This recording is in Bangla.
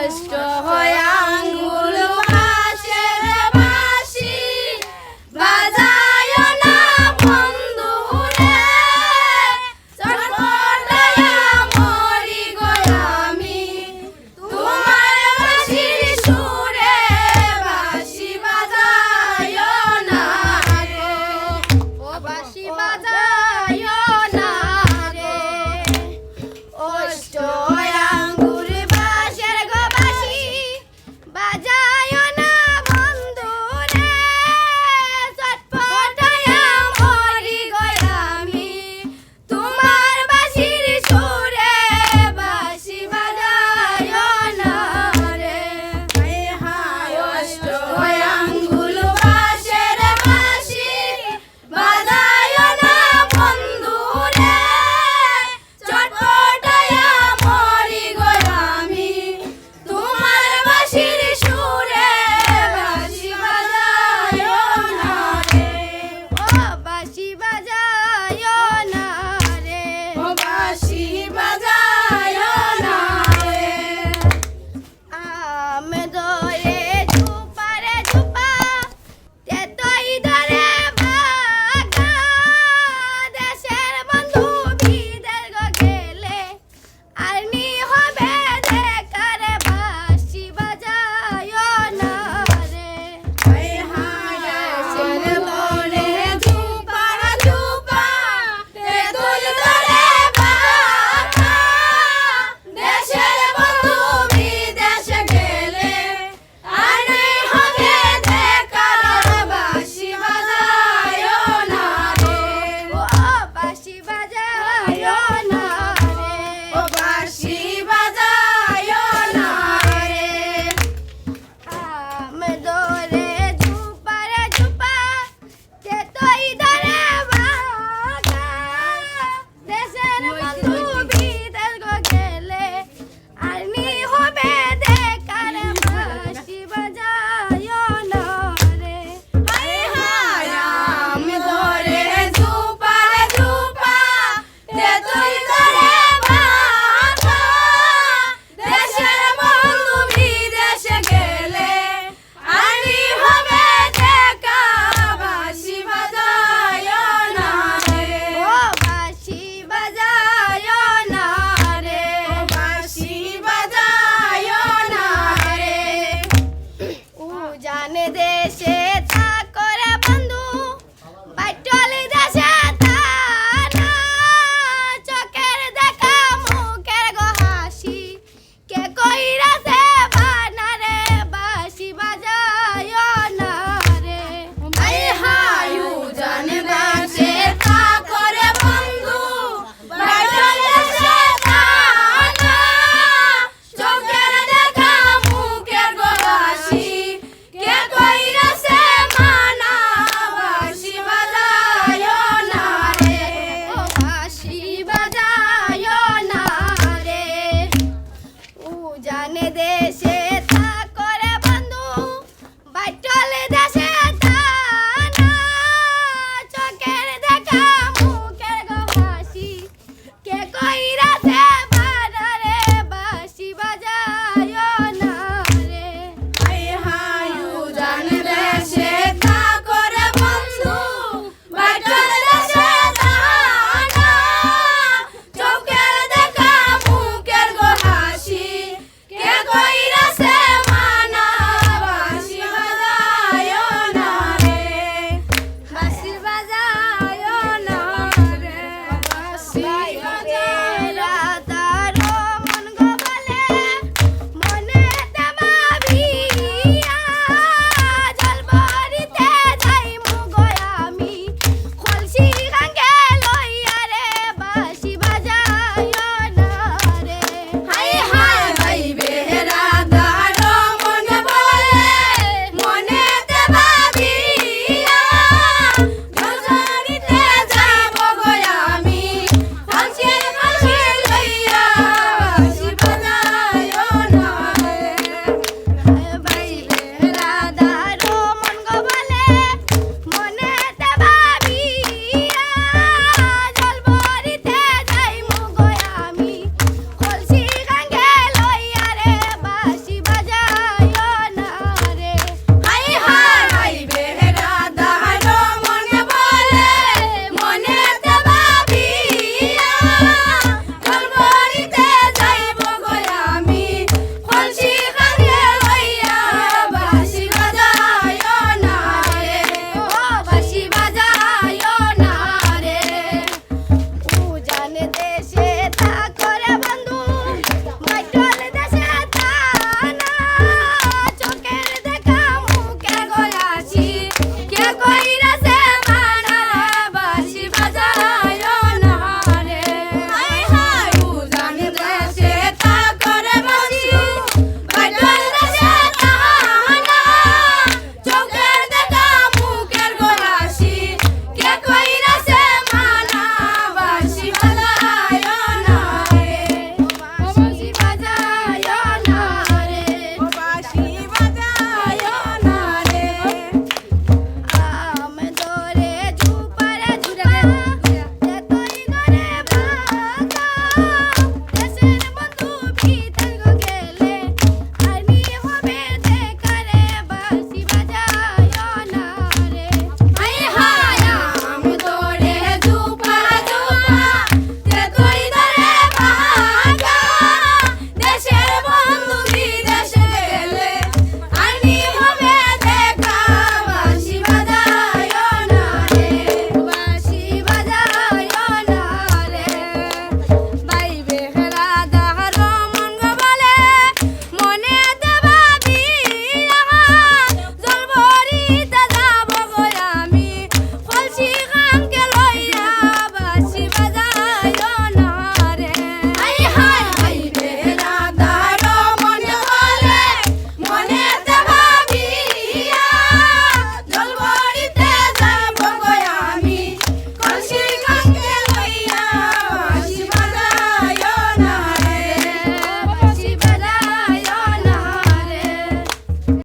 কষ্ট হয় আঙ্গুল বাঁশের বাঁশি বাজায় না বন্ধু রে চটপটায়া মরি গো আমি তোমার বাঁশির সুরে বাঁশি বাজায় না রে ও বাঁশি বাজায় না রে কষ্ট হয় আঙ্গুল বাঁশের গো বাঁশি বাজায় না বন্ধু রে চটপটায়া মরি গো আমি তোমার বাঁশির সুরে বাঁশি বাজায় না রে হায় কষ্ট হয় আঙ্গুল বাঁশের বাঁশি বাজায় না বন্ধু রে চটপটায়া মরি গো আমি তোমার বাঁশির সুরে বাঁশি বাজায় না রে ও বাঁশি বাজায় না রে ও বাঁশি বাজায় না রে আমি ধরে ঝুপারে ঝুপা তেতই ধরে ভাগা দেশের বন্ধু বিদের গো গেলে আর নি হবে দেখার বাঁশি বাজায় না রে হায় হায় দেশের বনে ঝুপারা ঝুপা তেতুল ধরে ভাগা দেশের বন্ধু বিদেশে গেলে আর নি হবে দেখার বাঁশি বাজায় না রে ও বাঁশি বাজায় না রে ও বাঁশি বাজায় না রে আমি ধরে ঝুপারে ঝুপা তেতই ধরে ভাগা দেশের বন্ধু বিদেশ গো গেলে আর নি হবে দেখার বাঁশি বাজায় না রে হায় হায় আমি ধরে ঝুপারে ঝুপা তেতই ধরে ভাগা দেশের বন্ধু বিদেশে গেলে আর নি হবে দেখা বাঁশি বাজায় না রে ও বাঁশি বাজায় না রে ও বাঁশি বাজায় না রে জানে দেশে থাকরে বন্ধু বাইটলি দেশে থানা চোখের দেখা মুখের গো হাসি কে কইরাছে বানা রে বাঁশি বাজায় না রে হায় হায় জানে দেশে থাকরে বন্ধু বাইটলি দেশে থানা চোখের দেখা মুখের গো হাসি কে কইরাছে মানা বাঁশি বাজায় না রে ও বাঁশি বাজায় না রে ও জানে দে